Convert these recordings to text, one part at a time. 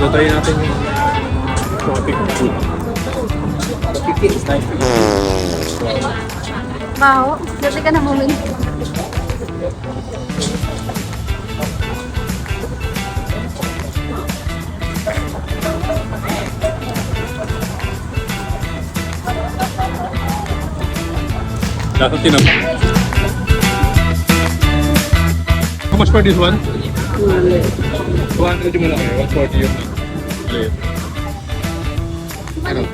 So, try natin yung topic food. Topic is nice. Baho. Dati ka na bumili. Dapat tinap. How much for this one? 200 yung malaki. 140 yung maliit. Ano?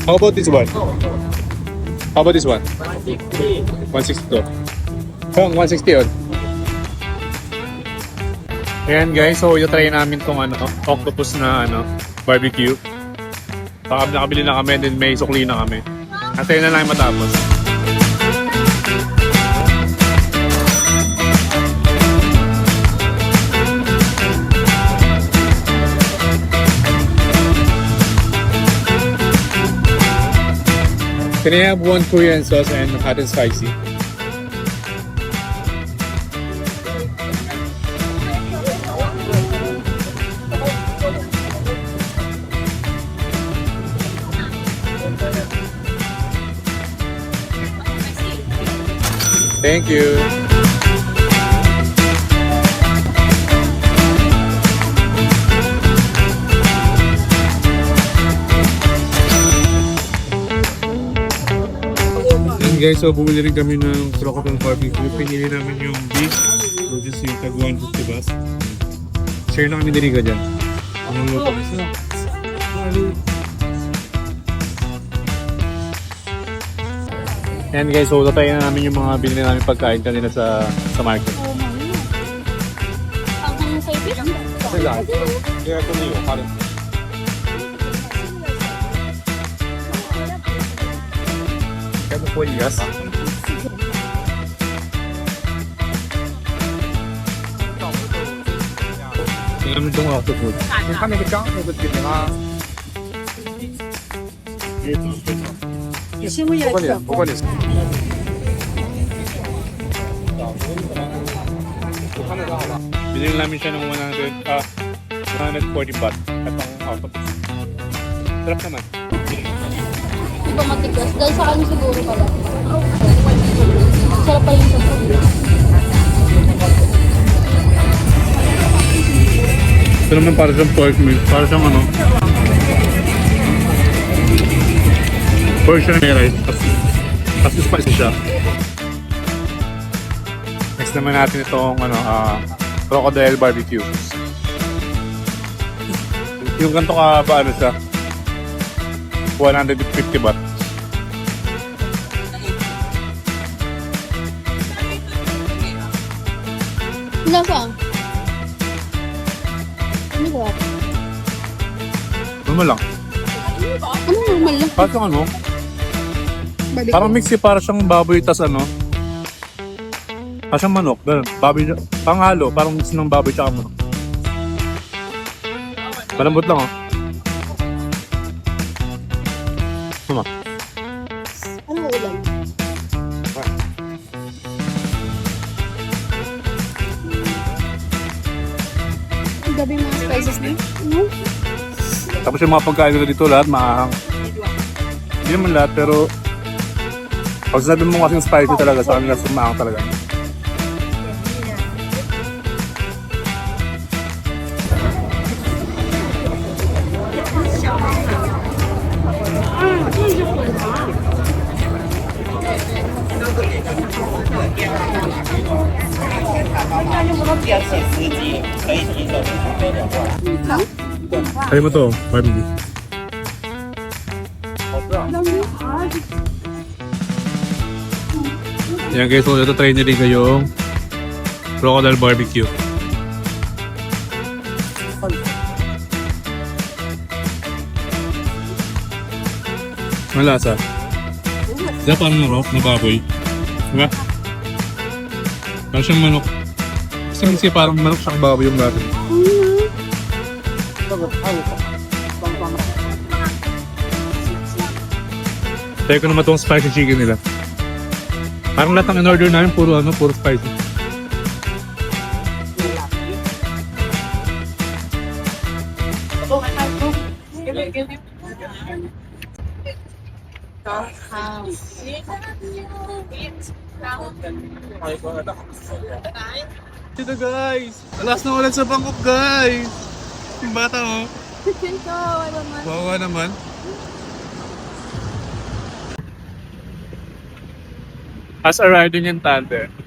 How about this one? How about this one? 160 to. Hong, 160 yun. Ayan guys, so try namin tong octopus na barbecue. Saka nakabili na kami, then may sukli na kami. Antayin na lang matapos. Can I have one Korean sauce and hot and spicy? Thank you. And guys, so bumili rin kami ng crocodile barbecue. Pinili namin yung beef, which is yung tag 150 bas. Share na kami din ka dyan. Ang luto. And guys, so tatayin na namin yung mga binili namin pagkain kanina sa market. Ang sa ipit? Kaya ito niyo, karin. Kaya ito po yung gas. Tingnan mo itong octopus. Bukanis. Binili namin siya ng 140 baht at ang octopus. Sarap naman. Di ba matigas? Dahil sa kanya siguro pala. Sarap pa yung sabaw. Ito naman para siyang pork meat. Para siyang pork siya may rice. Kasi spicy siya. Next naman natin itong crocodile barbecue. Yung ganito ka ba siya? 150 baht. Lasa? Ano ba? Normal lang. Ano normal lang? Parang parang mix para siyang baboy tas Parang siyang manok. Ganun. Baboy, panghalo. Parang mix ng baboy tsaka manok. Malambot lang Tama. Ano ulam? Ang gabi mga spices na. Ano? Tapos yung mga pagkain nila dito lahat maahang. Hindi naman lahat pero pag sinabi mo kasing spicy talaga sa kanila sumahang talaga. Kaya mo to, barbecue. Yan guys, so ito try nyo rin kayong crocodile barbecue. Ang lasa. Diba parang narok na baboy? Diba? Parang siyang manok. Kasi parang manok siyang baboy yung lasa. Try ko naman itong spicy chicken nila. Parang lahat ng in-order namin puro spicy. Dito guys! Alas na ulan sa Bangkok guys! Yung bata oh. Bawa naman. As a riding in tandem.